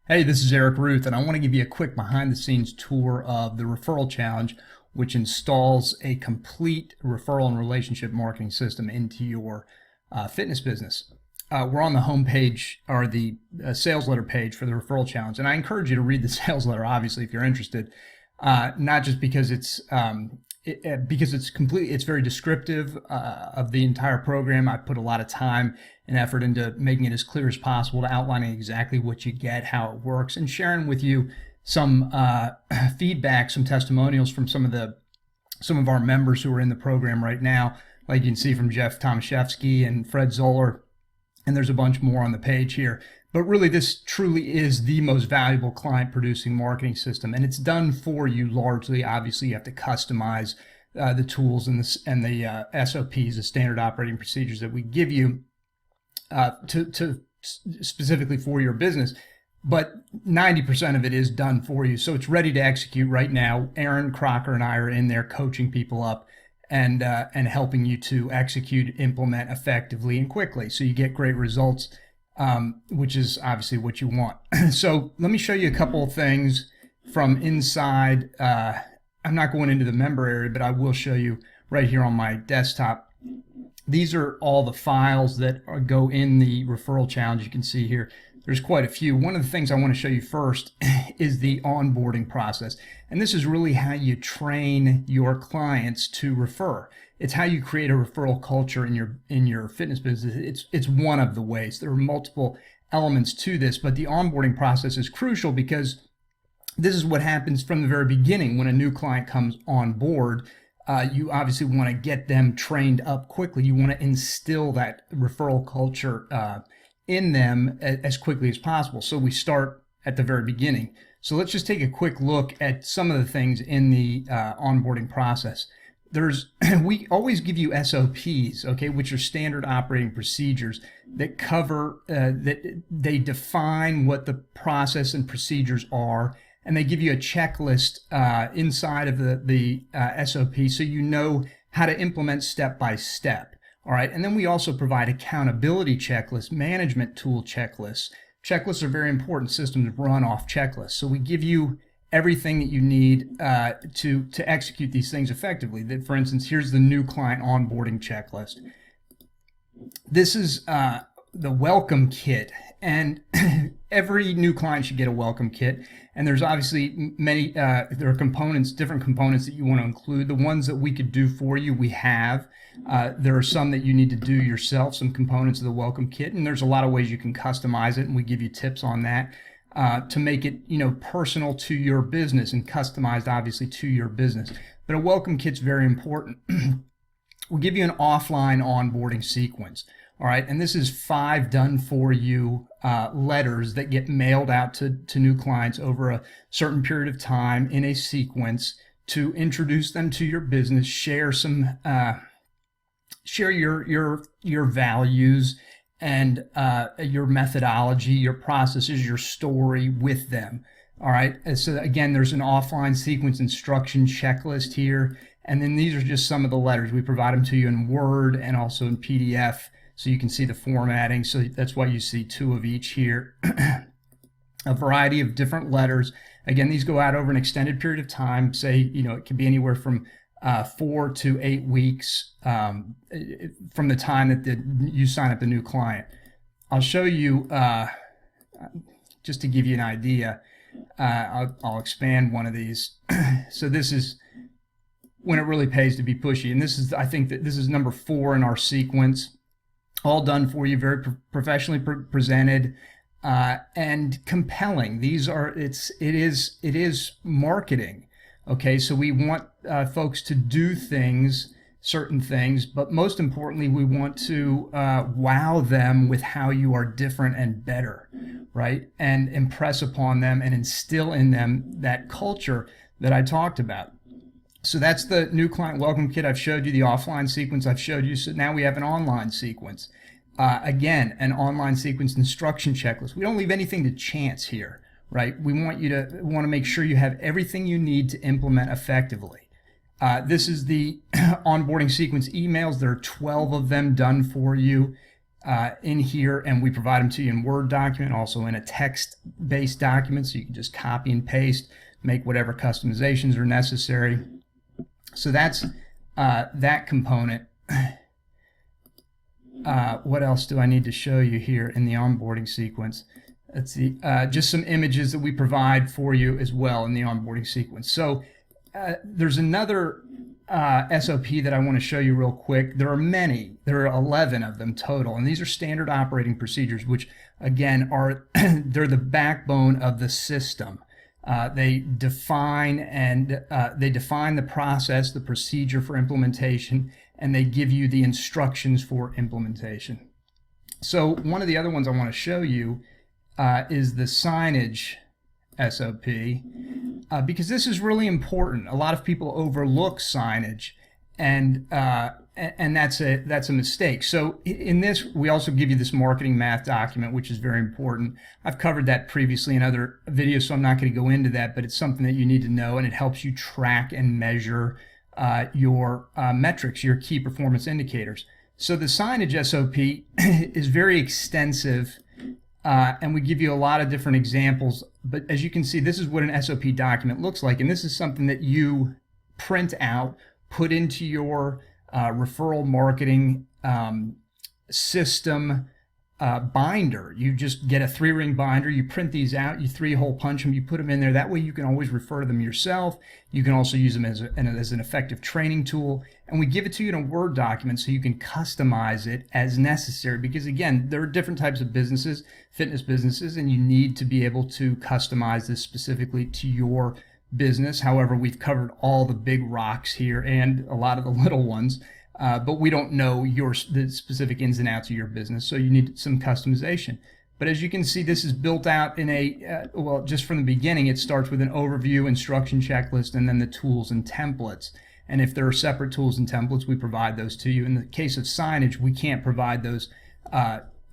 Hey, this is Eric Ruth, and I want to give you a quick behind-the-scenes tour of the Referral Challenge, which installs a complete referral and relationship marketing system into your fitness business. We're on the home page, or the sales letter page for the Referral Challenge, and I encourage you to read the sales letter, obviously, if you're interested, not just because it's very descriptive of the entire program. I put a lot of time and effort into making it as clear as possible, to outlining exactly what you get, how it works, and sharing with you some feedback, some testimonials from some of our members who are in the program right now, like you can see from Jeff Tomaszewski and Fred Zoller, and there's a bunch more on the page here. But really, this truly is the most valuable client-producing marketing system, and it's done for you largely. Obviously, you have to customize the tools and the SOPs, the standard operating procedures that we give you to specifically for your business. But 90% of it is done for you, so it's ready to execute right now. Aaron Crocker and I are in there coaching people up and helping you to execute, implement effectively and quickly, so you get great results. Which is obviously what you want. So let me show you a couple of things from inside. I'm not going into the member area, but I will show you right here on my desktop. These are all the files that go in the Referral Challenge. You can see here, there's quite a few. One of the things I want to show you first is the onboarding process. And this is really how you train your clients to refer. It's how you create a referral culture in your fitness business. It's one of the ways. There are multiple elements to this, but the onboarding process is crucial because this is what happens from the very beginning. When a new client comes on board, you obviously want to get them trained up quickly. You want to instill that referral culture in them as quickly as possible. So we start at the very beginning. So let's just take a quick look at some of the things in the onboarding process. We always give you SOPs, okay, which are standard operating procedures that cover, that they define what the process and procedures are, and they give you a checklist inside of the SOP, so you know how to implement step by step. All right, and then we also provide accountability checklists, management tool checklists. Checklists are very important. Systems run off checklists, so we give you everything that you need to execute these things effectively. For instance, here's the new client onboarding checklist. This is the welcome kit, and every new client should get a welcome kit. And there's obviously many, there are components, different components that you want to include. The ones that we could do for you, we have. There are some that you need to do yourself, some components of the welcome kit, and there's a lot of ways you can customize it, and we give you tips on that. To make it, personal to your business and customized, obviously, to your business. But a welcome kit's very important. We'll give you an offline onboarding sequence. All right, and this is 5 done-for-you letters that get mailed out to new clients over a certain period of time in a sequence to introduce them to your business, share your values and your methodology, your processes, your story with them. All right, and so again, there's an offline sequence instruction checklist here, and then these are just some of the letters. We provide them to you in Word and also in PDF, so you can see the formatting. So that's why you see 2 of each here. A variety of different letters. Again, these go out over an extended period of time. Say, it can be anywhere from 4 to 8 weeks from the time that you sign up the new client. I'll show you, just to give you an idea, I'll expand one of these. So this is when it really pays to be pushy. And this is, I think that this is number 4 in our sequence. All done for you, very professionally presented and compelling. It is marketing. Okay, so we want folks to do certain things, but most importantly, we want to wow them with how you are different and better, right? And impress upon them and instill in them that culture that I talked about. So that's the new client welcome kit. I've showed you the offline sequence. I've showed you, so now we have an online sequence. Again, an online sequence instruction checklist. We don't leave anything to chance here. Right? We want to make sure you have everything you need to implement effectively. This is the onboarding sequence emails. There are 12 of them done for you. in here, and we provide them to you in Word document, also in a text-based document, so you can just copy and paste, make whatever customizations are necessary. So that's that component. What else do I need to show you here in the onboarding sequence? Let's see, just some images that we provide for you as well in the onboarding sequence. So there's another SOP that I want to show you real quick. There are many. There are 11 of them total, and these are standard operating procedures, which again are they're the backbone of the system. They define the process, the procedure for implementation, and they give you the instructions for implementation. So one of the other ones I want to show you is the Signage SOP, because this is really important. A lot of people overlook Signage, and that's a mistake. So in this, we also give you this marketing math document, which is very important. I've covered that previously in other videos, so I'm not going to go into that, but it's something that you need to know, and it helps you track and measure your metrics, your key performance indicators. So the Signage SOP is very extensive, and we give you a lot of different examples. But as you can see, this is what an SOP document looks like, and this is something that you print out, put into your referral marketing system binder. You just get a 3-ring binder, you print these out, you 3-hole punch them, you put them in there. That way you can always refer to them yourself. You can also use them as an effective training tool. And we give it to you in a Word document so you can customize it as necessary. Because again, there are different types of businesses, fitness businesses, and you need to be able to customize this specifically to your business. However, we've covered all the big rocks here and a lot of the little ones. But we don't know the specific ins and outs of your business, so you need some customization. But as you can see, this is built out in a, well, just from the beginning, it starts with an overview, instruction checklist, and then the tools and templates. And if there are separate tools and templates, we provide those to you. In the case of Signage, we can't provide those,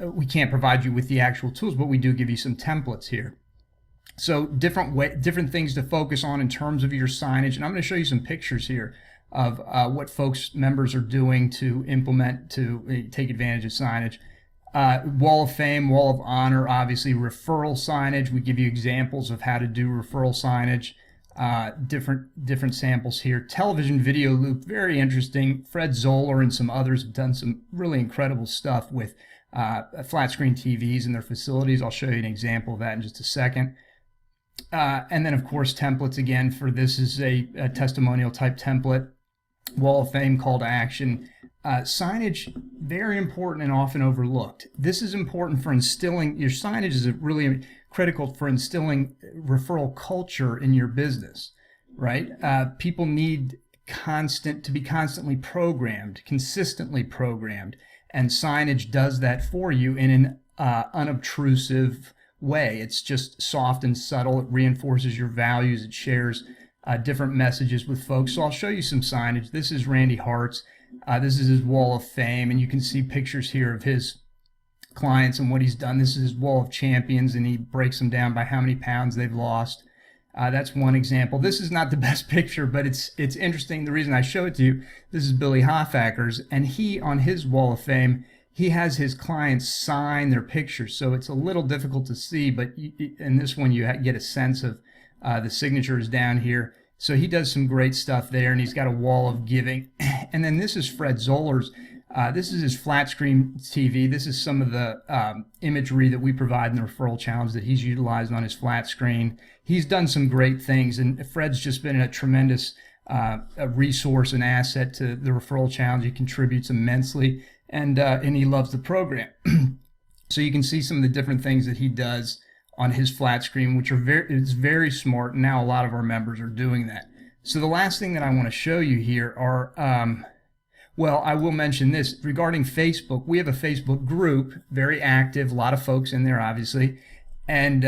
we can't provide you with the actual tools, but we do give you some templates here. So different things to focus on in terms of your signage. And I'm going to show you some pictures here of what members are doing to implement, to take advantage of signage. Wall of Fame, Wall of Honor, obviously referral signage. We give you examples of how to do referral signage. Different samples here. Television video loop, very interesting. Fred Zoller and some others have done some really incredible stuff with flat screen TVs in their facilities. I'll show you an example of that in just a second. And then of course templates again. For this is a testimonial type template. Wall of Fame, call to action. Signage, very important and often overlooked. This is important for instilling, your signage is really critical for instilling referral culture in your business, right? People need to be constantly programmed, consistently programmed, and signage does that for you in an unobtrusive way. It's just soft and subtle. It reinforces your values. It shares different messages with folks. So I'll show you some signage. This is Randy Hart's. This is his Wall of Fame, and you can see pictures here of his clients and what he's done. This is his Wall of Champions, and he breaks them down by how many pounds they've lost. That's one example. This is not the best picture, but it's interesting. The reason I show it to you, this is Billy Hoffacker's, and he, on his Wall of Fame, he has his clients sign their pictures. So it's a little difficult to see, but in this one you get a sense of the signatures down here. So he does some great stuff there, and he's got a wall of giving. And then this is Fred Zoller's. This is his flat screen TV. This is some of the imagery that we provide in the referral challenge that he's utilized on his flat screen. He's done some great things, and Fred's just been a tremendous a resource and asset to the referral challenge. He contributes immensely, and he loves the program. So you can see some of the different things that he does on his flat screen, which are it's very smart. And now a lot of our members are doing that. So the last thing that I want to show you here are, well, I will mention this regarding Facebook. We have a Facebook group, very active, a lot of folks in there, obviously. And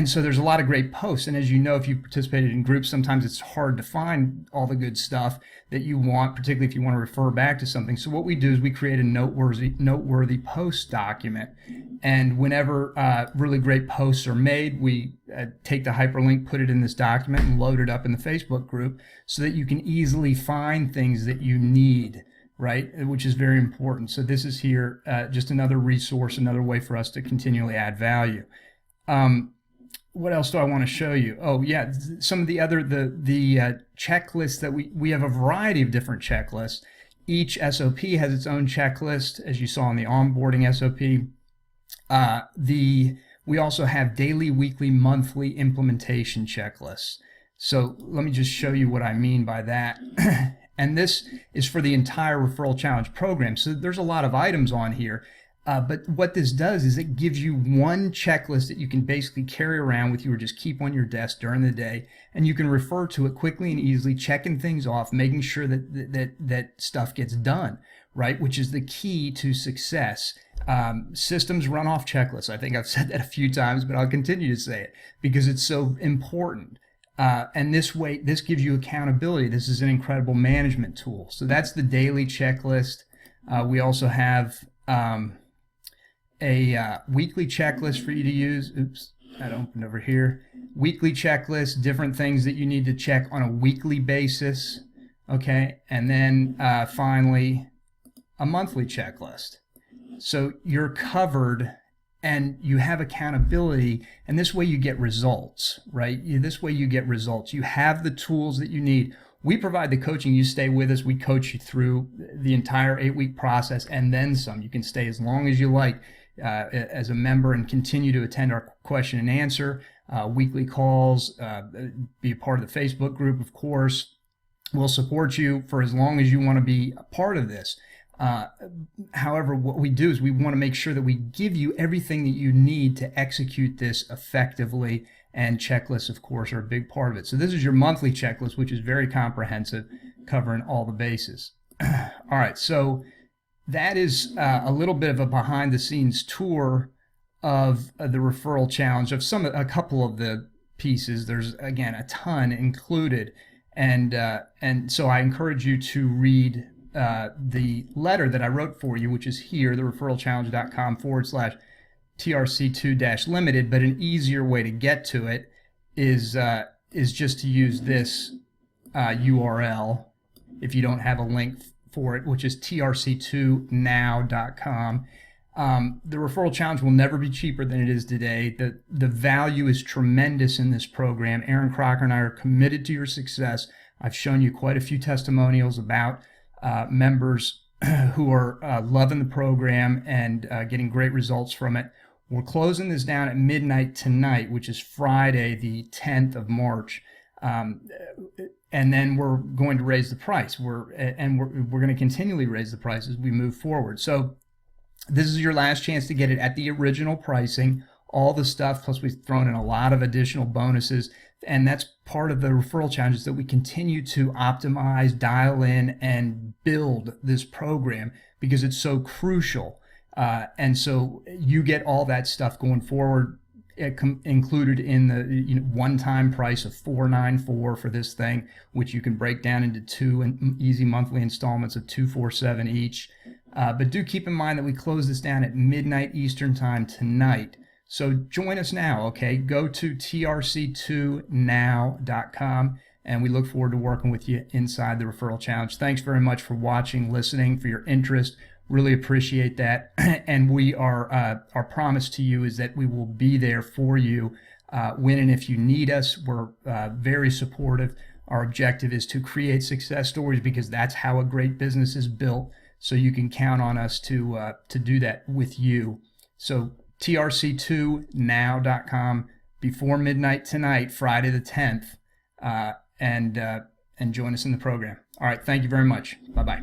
so there's a lot of great posts. And as you know, if you've participated in groups, sometimes it's hard to find all the good stuff that you want, particularly if you want to refer back to something. So what we do is we create a noteworthy post document. And whenever really great posts are made, we take the hyperlink, put it in this document, and load it up in the Facebook group so that you can easily find things that you need right? Which is very important. So this is here, just another resource, another way for us to continually add value. What else do I want to show you? Oh yeah, some of the other, the checklists that we have a variety of different checklists. Each SOP has its own checklist, as you saw in the onboarding SOP. We also have daily, weekly, monthly implementation checklists. So let me just show you what I mean by that. And this is for the entire Referral Challenge program. So there's a lot of items on here. But what this does is it gives you one checklist that you can basically carry around with you or just keep on your desk during the day. And you can refer to it quickly and easily, checking things off, making sure that stuff gets done, right? Which is the key to success. Systems run off checklists. I think I've said that a few times, but I'll continue to say it because it's so important. And this way, this gives you accountability. This is an incredible management tool. So that's the daily checklist. We also have a weekly checklist for you to use. Oops, that opened over here. Weekly checklist, different things that you need to check on a weekly basis. Okay, and then finally, a monthly checklist. So you're covered and you have accountability, and this way you get results, right? This way you get results. You have the tools that you need. We provide the coaching. You stay with us. We coach you through the entire 8-week process and then some. You can stay as long as you like as a member and continue to attend our question and answer, weekly calls, be a part of the Facebook group, of course. We'll support you for as long as you want to be a part of this. However, what we do is we want to make sure that we give you everything that you need to execute this effectively, and checklists, of course, are a big part of it. So this is your monthly checklist, which is very comprehensive, covering all the bases. All right, so that is a little bit of a behind-the-scenes tour of the Referral Challenge, of a couple of the pieces. There's, again, a ton included, and so I encourage you to read the letter that I wrote for you, which is here, thereferralchallenge.com/TRC2-limited, but an easier way to get to it is just to use this URL if you don't have a link for it, which is trc2now.com. The Referral Challenge will never be cheaper than it is today. The value is tremendous in this program. Aaron Crocker and I are committed to your success. I've shown you quite a few testimonials about members who are loving the program and getting great results from it. We're closing this down at midnight tonight, which is Friday, the 10th of March. And then we're going to raise the price. We're going to continually raise the price as we move forward. So this is your last chance to get it at the original pricing, all the stuff, plus we've thrown in a lot of additional bonuses. And that's part of the Referral Challenge, is that we continue to optimize, dial in, and build this program because it's so crucial. And so you get all that stuff going forward, included in the one-time price of $494 for this thing, which you can break down into 2 easy monthly installments of $247 each. But do keep in mind that we close this down at midnight Eastern time tonight. So join us now, okay? Go to trc2now.com, and we look forward to working with you inside the Referral Challenge. Thanks very much for watching, listening, for your interest. Really appreciate that. And we are, our promise to you is that we will be there for you when and if you need us. We're very supportive. Our objective is to create success stories, because that's how a great business is built. So you can count on us to do that with you. So trc2now.com before midnight tonight, Friday the 10th, and join us in the program. All right, thank you very much. Bye-bye.